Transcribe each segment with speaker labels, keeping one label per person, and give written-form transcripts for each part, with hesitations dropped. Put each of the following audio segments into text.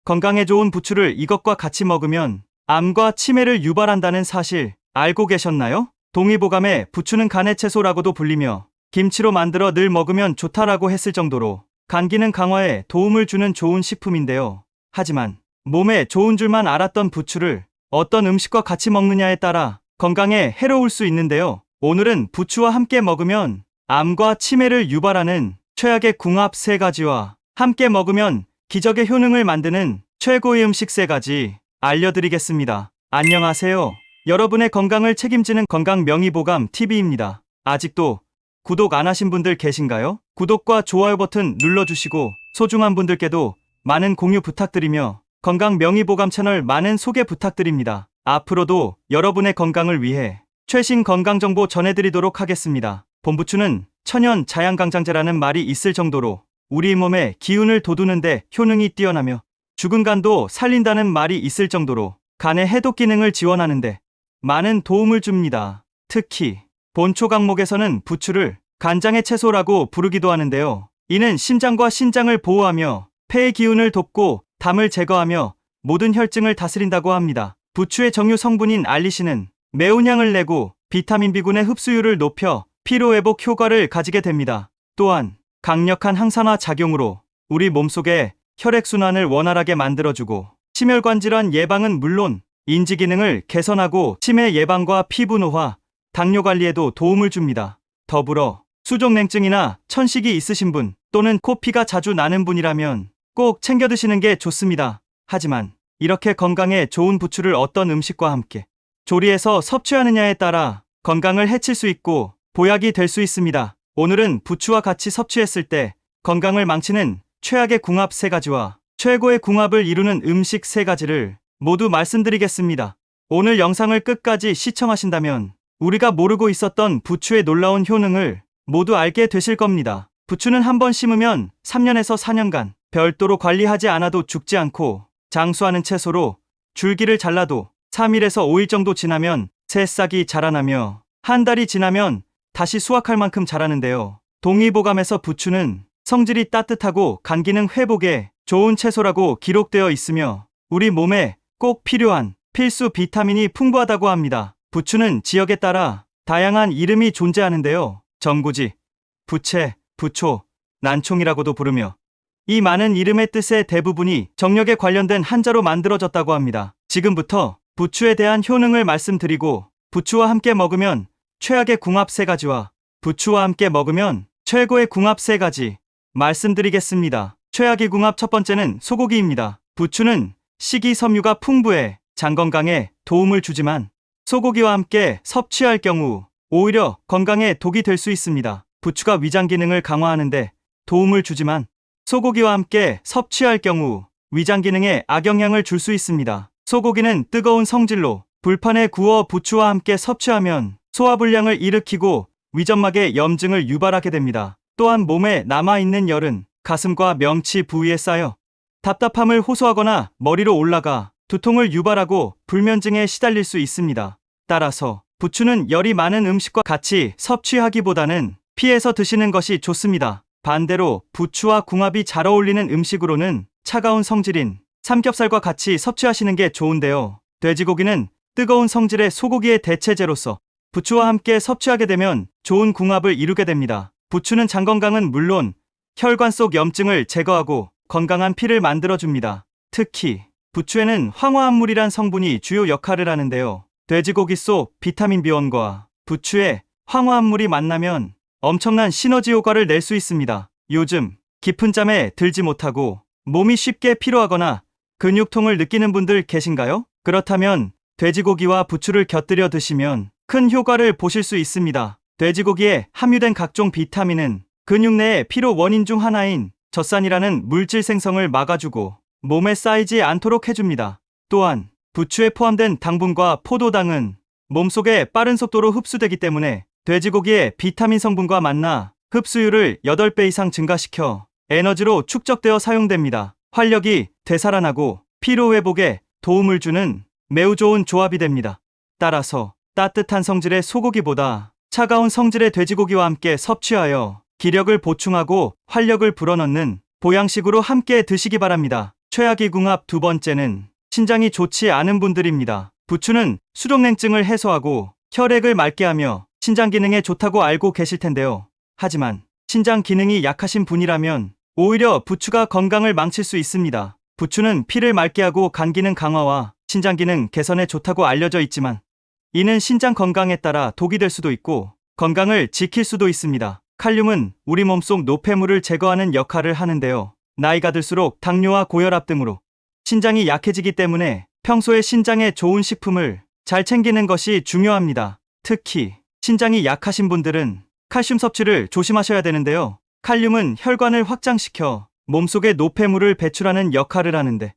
Speaker 1: 건강에 좋은 부추를 이것과 같이 먹으면 암과 치매를 유발한다는 사실 알고 계셨나요? 동의보감에 부추는 간의 채소라고도 불리며 김치로 만들어 늘 먹으면 좋다라고 했을 정도로 간 기능 강화에 도움을 주는 좋은 식품인데요. 하지만 몸에 좋은 줄만 알았던 부추를 어떤 음식과 같이 먹느냐에 따라 건강에 해로울 수 있는데요. 오늘은 부추와 함께 먹으면 암과 치매를 유발하는 최악의 궁합 3가지와 함께 먹으면 기적의 효능을 만드는 최고의 음식 3가지 알려드리겠습니다. 안녕하세요. 여러분의 건강을 책임지는 건강 명의보감 TV입니다. 아직도 구독 안 하신 분들 계신가요? 구독과 좋아요 버튼 눌러주시고 소중한 분들께도 많은 공유 부탁드리며 건강 명의보감 채널 많은 소개 부탁드립니다. 앞으로도 여러분의 건강을 위해 최신 건강정보 전해드리도록 하겠습니다. 봄부추는 천연 자양강장제라는 말이 있을 정도로 우리 몸의 기운을 돋우는데 효능이 뛰어나며 죽은 간도 살린다는 말이 있을 정도로 간의 해독 기능을 지원하는데 많은 도움을 줍니다. 특히 본초 강목에서는 부추를 간장의 채소라고 부르기도 하는데요. 이는 심장과 신장을 보호하며 폐의 기운을 돕고 담을 제거하며 모든 혈증을 다스린다고 합니다. 부추의 정유 성분인 알리신은 매운향을 내고 비타민 B군의 흡수율을 높여 피로회복 효과를 가지게 됩니다. 또한 강력한 항산화 작용으로 우리 몸속의 혈액순환을 원활하게 만들어주고 심혈관 질환 예방은 물론 인지 기능을 개선하고 치매 예방과 피부 노화, 당뇨 관리에도 도움을 줍니다. 더불어 수족냉증이나 천식이 있으신 분 또는 코피가 자주 나는 분이라면 꼭 챙겨 드시는 게 좋습니다. 하지만 이렇게 건강에 좋은 부추를 어떤 음식과 함께 조리해서 섭취하느냐에 따라 건강을 해칠 수 있고 보약이 될 수 있습니다. 오늘은 부추와 같이 섭취했을 때 건강을 망치는 최악의 궁합 3가지와 최고의 궁합을 이루는 음식 3가지를 모두 말씀드리겠습니다. 오늘 영상을 끝까지 시청하신다면 우리가 모르고 있었던 부추의 놀라운 효능을 모두 알게 되실 겁니다. 부추는 한번 심으면 3년에서 4년간 별도로 관리하지 않아도 죽지 않고 장수하는 채소로 줄기를 잘라도 3일에서 5일 정도 지나면 새싹이 자라나며 한 달이 지나면 다시 수확할 만큼 자라는데요. 동의보감에서 부추는 성질이 따뜻하고 간 기능 회복에 좋은 채소라고 기록되어 있으며 우리 몸에 꼭 필요한 필수 비타민이 풍부하다고 합니다. 부추는 지역에 따라 다양한 이름이 존재하는데요. 전구지, 부채, 부초, 난총이라고도 부르며 이 많은 이름의 뜻의 대부분이 정력에 관련된 한자로 만들어졌다고 합니다. 지금부터 부추에 대한 효능을 말씀드리고 부추와 함께 먹으면 최악의 궁합 3가지와 부추와 함께 먹으면 최고의 궁합 3가지 말씀드리겠습니다. 최악의 궁합 첫 번째는 소고기입니다. 부추는 식이섬유가 풍부해 장 건강에 도움을 주지만 소고기와 함께 섭취할 경우 오히려 건강에 독이 될 수 있습니다. 부추가 위장 기능을 강화하는데 도움을 주지만 소고기와 함께 섭취할 경우 위장 기능에 악영향을 줄 수 있습니다. 소고기는 뜨거운 성질로 불판에 구워 부추와 함께 섭취하면 소화불량을 일으키고 위점막의 염증을 유발하게 됩니다. 또한 몸에 남아있는 열은 가슴과 명치 부위에 쌓여 답답함을 호소하거나 머리로 올라가 두통을 유발하고 불면증에 시달릴 수 있습니다. 따라서 부추는 열이 많은 음식과 같이 섭취하기보다는 피해서 드시는 것이 좋습니다. 반대로 부추와 궁합이 잘 어울리는 음식으로는 차가운 성질인 삼겹살과 같이 섭취하시는 게 좋은데요. 돼지고기는 뜨거운 성질의 소고기의 대체제로서 부추와 함께 섭취하게 되면 좋은 궁합을 이루게 됩니다. 부추는 장 건강은 물론 혈관 속 염증을 제거하고 건강한 피를 만들어줍니다. 특히 부추에는 황화합물이란 성분이 주요 역할을 하는데요. 돼지고기 속 비타민 B1과 부추의 황화합물이 만나면 엄청난 시너지 효과를 낼 수 있습니다. 요즘 깊은 잠에 들지 못하고 몸이 쉽게 피로하거나 근육통을 느끼는 분들 계신가요? 그렇다면 돼지고기와 부추를 곁들여 드시면 큰 효과를 보실 수 있습니다. 돼지고기에 함유된 각종 비타민은 근육 내의 피로 원인 중 하나인 젖산이라는 물질 생성을 막아주고 몸에 쌓이지 않도록 해줍니다. 또한 부추에 포함된 당분과 포도당은 몸속에 빠른 속도로 흡수되기 때문에 돼지고기의 비타민 성분과 만나 흡수율을 8배 이상 증가시켜 에너지로 축적되어 사용됩니다. 활력이 되살아나고 피로 회복에 도움을 주는 매우 좋은 조합이 됩니다. 따라서 따뜻한 성질의 소고기보다 차가운 성질의 돼지고기와 함께 섭취하여 기력을 보충하고 활력을 불어넣는 보양식으로 함께 드시기 바랍니다. 최악의 궁합 두 번째는 신장이 좋지 않은 분들입니다. 부추는 수족냉증을 해소하고 혈액을 맑게 하며 신장 기능에 좋다고 알고 계실 텐데요. 하지만 신장 기능이 약하신 분이라면 오히려 부추가 건강을 망칠 수 있습니다. 부추는 피를 맑게 하고 간 기능 강화와 신장 기능 개선에 좋다고 알려져 있지만 이는 신장 건강에 따라 독이 될 수도 있고 건강을 지킬 수도 있습니다. 칼륨은 우리 몸속 노폐물을 제거하는 역할을 하는데요. 나이가 들수록 당뇨와 고혈압 등으로 신장이 약해지기 때문에 평소에 신장에 좋은 식품을 잘 챙기는 것이 중요합니다. 특히 신장이 약하신 분들은 칼슘 섭취를 조심하셔야 되는데요. 칼륨은 혈관을 확장시켜 몸속의 노폐물을 배출하는 역할을 하는데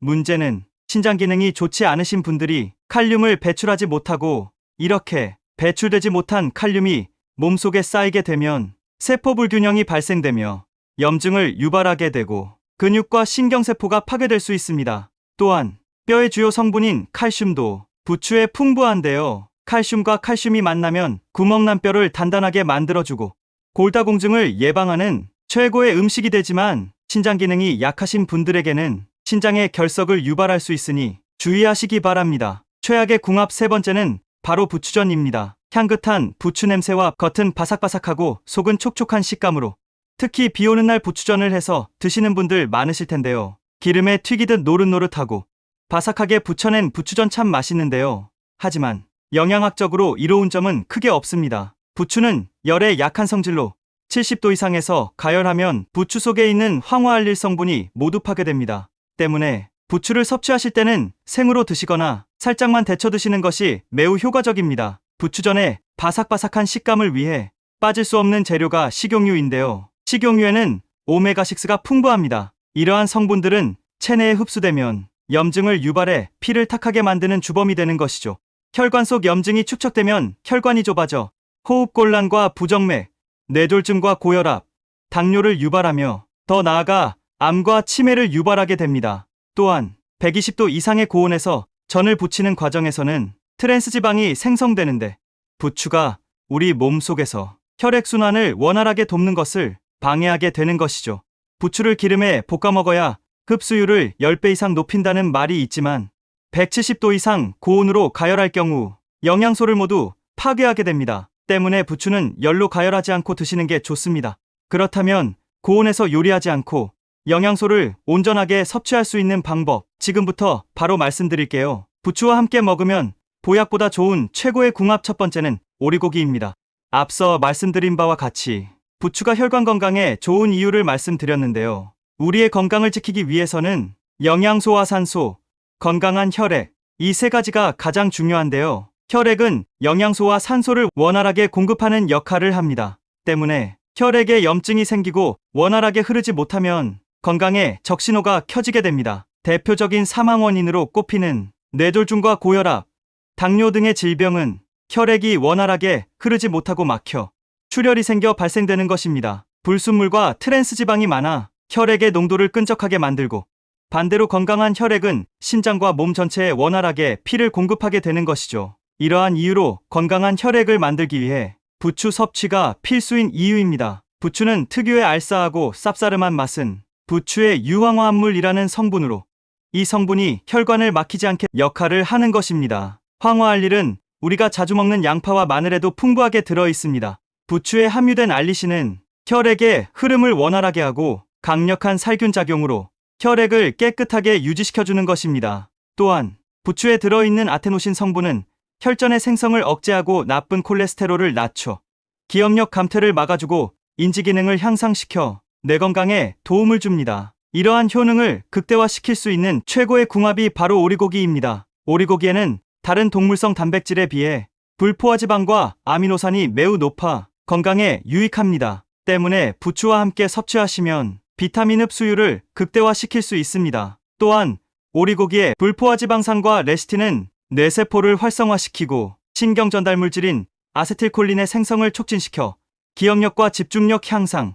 Speaker 1: 문제는 신장 기능이 좋지 않으신 분들이 칼륨을 배출하지 못하고 이렇게 배출되지 못한 칼륨이 몸속에 쌓이게 되면 세포 불균형이 발생되며 염증을 유발하게 되고 근육과 신경세포가 파괴될 수 있습니다. 또한 뼈의 주요 성분인 칼슘도 부추에 풍부한데요. 칼슘과 칼슘이 만나면 구멍난 뼈를 단단하게 만들어주고 골다공증을 예방하는 최고의 음식이 되지만 신장 기능이 약하신 분들에게는 신장의 결석을 유발할 수 있으니 주의하시기 바랍니다. 최악의 궁합 세 번째는 바로 부추전입니다. 향긋한 부추 냄새와 겉은 바삭바삭하고 속은 촉촉한 식감으로 특히 비 오는 날 부추전을 해서 드시는 분들 많으실 텐데요. 기름에 튀기듯 노릇노릇하고 바삭하게 부쳐낸 부추전 참 맛있는데요. 하지만 영양학적으로 이로운 점은 크게 없습니다. 부추는 열에 약한 성질로 70도 이상에서 가열하면 부추 속에 있는 황화알릴 성분이 모두 파괴됩니다. 때문에 부추를 섭취하실 때는 생으로 드시거나 살짝만 데쳐 드시는 것이 매우 효과적입니다. 부추전의 바삭바삭한 식감을 위해 빠질 수 없는 재료가 식용유인데요. 식용유에는 오메가6가 풍부합니다. 이러한 성분들은 체내에 흡수되면 염증을 유발해 피를 탁하게 만드는 주범이 되는 것이죠. 혈관 속 염증이 축적되면 혈관이 좁아져 호흡곤란과 부정맥, 뇌졸중과 고혈압, 당뇨를 유발하며 더 나아가 암과 치매를 유발하게 됩니다. 또한 120도 이상의 고온에서 전을 부치는 과정에서는 트랜스지방이 생성되는데 부추가 우리 몸속에서 혈액순환을 원활하게 돕는 것을 방해하게 되는 것이죠. 부추를 기름에 볶아 먹어야 흡수율을 10배 이상 높인다는 말이 있지만 170도 이상 고온으로 가열할 경우 영양소를 모두 파괴하게 됩니다. 때문에 부추는 열로 가열하지 않고 드시는 게 좋습니다. 그렇다면 고온에서 요리하지 않고 영양소를 온전하게 섭취할 수 있는 방법 지금부터 바로 말씀드릴게요. 부추와 함께 먹으면 보약보다 좋은 최고의 궁합 첫 번째는 오리고기입니다. 앞서 말씀드린 바와 같이 부추가 혈관 건강에 좋은 이유를 말씀드렸는데요. 우리의 건강을 지키기 위해서는 영양소와 산소, 건강한 혈액, 이 세 가지가 가장 중요한데요. 혈액은 영양소와 산소를 원활하게 공급하는 역할을 합니다. 때문에 혈액에 염증이 생기고 원활하게 흐르지 못하면 건강에 적신호가 켜지게 됩니다. 대표적인 사망 원인으로 꼽히는 뇌졸중과 고혈압, 당뇨 등의 질병은 혈액이 원활하게 흐르지 못하고 막혀 출혈이 생겨 발생되는 것입니다. 불순물과 트랜스지방이 많아 혈액의 농도를 끈적하게 만들고 반대로 건강한 혈액은 심장과 몸 전체에 원활하게 피를 공급하게 되는 것이죠. 이러한 이유로 건강한 혈액을 만들기 위해 부추 섭취가 필수인 이유입니다. 부추는 특유의 알싸하고 쌉싸름한 맛은 부추의 유황화합물이라는 성분으로 이 성분이 혈관을 막히지 않게 역할을 하는 것입니다. 황화알릴은 우리가 자주 먹는 양파와 마늘에도 풍부하게 들어 있습니다. 부추에 함유된 알리신은 혈액의 흐름을 원활하게 하고 강력한 살균 작용으로 혈액을 깨끗하게 유지시켜주는 것입니다. 또한 부추에 들어있는 아테노신 성분은 혈전의 생성을 억제하고 나쁜 콜레스테롤을 낮춰 기억력 감퇴를 막아주고 인지 기능을 향상시켜 뇌 건강에 도움을 줍니다. 이러한 효능을 극대화시킬 수 있는 최고의 궁합이 바로 오리고기입니다. 오리고기에는 다른 동물성 단백질에 비해 불포화 지방과 아미노산이 매우 높아 건강에 유익합니다. 때문에 부추와 함께 섭취하시면 비타민 흡수율을 극대화시킬 수 있습니다. 또한 오리고기의 불포화 지방산과 레시틴은 뇌세포를 활성화시키고 신경 전달 물질인 아세틸콜린의 생성을 촉진시켜 기억력과 집중력 향상,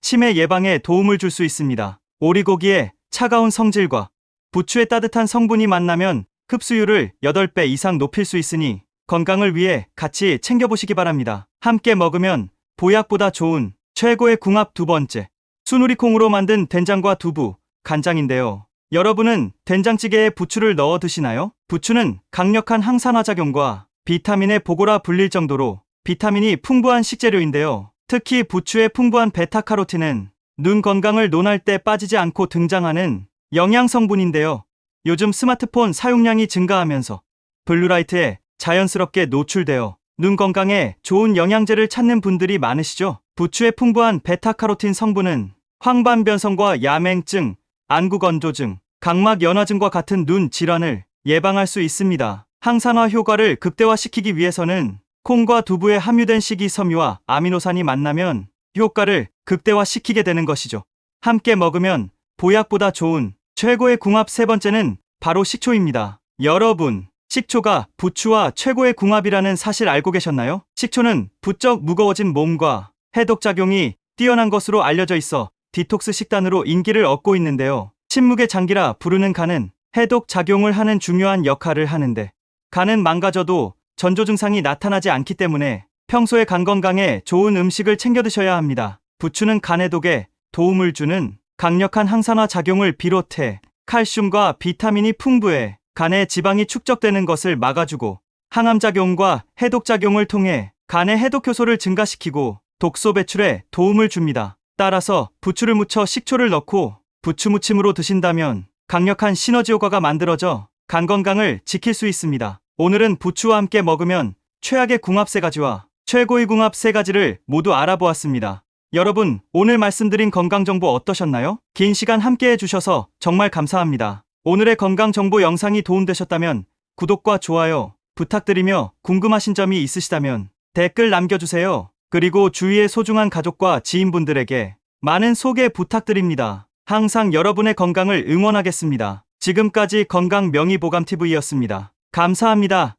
Speaker 1: 치매 예방에 도움을 줄 수 있습니다. 오리고기의 차가운 성질과 부추의 따뜻한 성분이 만나면 흡수율을 8배 이상 높일 수 있으니 건강을 위해 같이 챙겨보시기 바랍니다. 함께 먹으면 보약보다 좋은 최고의 궁합 두 번째, 순우리콩으로 만든 된장과 두부, 간장인데요. 여러분은 된장찌개에 부추를 넣어 드시나요? 부추는 강력한 항산화 작용과 비타민의 보고라 불릴 정도로 비타민이 풍부한 식재료인데요. 특히 부추의 풍부한 베타카로틴은 눈 건강을 논할 때 빠지지 않고 등장하는 영양 성분인데요. 요즘 스마트폰 사용량이 증가하면서 블루라이트에 자연스럽게 노출되어 눈 건강에 좋은 영양제를 찾는 분들이 많으시죠? 부추의 풍부한 베타카로틴 성분은 황반변성과 야맹증, 안구건조증, 각막연화증과 같은 눈 질환을 예방할 수 있습니다. 항산화 효과를 극대화시키기 위해서는 콩과 두부에 함유된 식이섬유와 아미노산이 만나면 효과를 극대화시키게 되는 것이죠. 함께 먹으면 보약보다 좋은 최고의 궁합 세 번째는 바로 식초입니다. 여러분, 식초가 부추와 최고의 궁합이라는 사실 알고 계셨나요? 식초는 부쩍 무거워진 몸과 해독작용이 뛰어난 것으로 알려져 있어 디톡스 식단으로 인기를 얻고 있는데요. 침묵의 장기라 부르는 간은 해독작용을 하는 중요한 역할을 하는데 간은 망가져도 전조 증상이 나타나지 않기 때문에 평소에 간 건강에 좋은 음식을 챙겨 드셔야 합니다. 부추는 간 해독에 도움을 주는 강력한 항산화 작용을 비롯해 칼슘과 비타민이 풍부해 간에 지방이 축적되는 것을 막아주고 항암작용과 해독작용을 통해 간의 해독효소를 증가시키고 독소 배출에 도움을 줍니다. 따라서 부추를 무쳐 식초를 넣고 부추무침으로 드신다면 강력한 시너지 효과가 만들어져 간 건강을 지킬 수 있습니다. 오늘은 부추와 함께 먹으면 최악의 궁합 세 가지와 최고의 궁합 세 가지를 모두 알아보았습니다. 여러분, 오늘 말씀드린 건강정보 어떠셨나요? 긴 시간 함께 해주셔서 정말 감사합니다. 오늘의 건강정보 영상이 도움되셨다면 구독과 좋아요 부탁드리며 궁금하신 점이 있으시다면 댓글 남겨주세요. 그리고 주위의 소중한 가족과 지인분들에게 많은 소개 부탁드립니다. 항상 여러분의 건강을 응원하겠습니다. 지금까지 건강 명의보감TV였습니다. 감사합니다.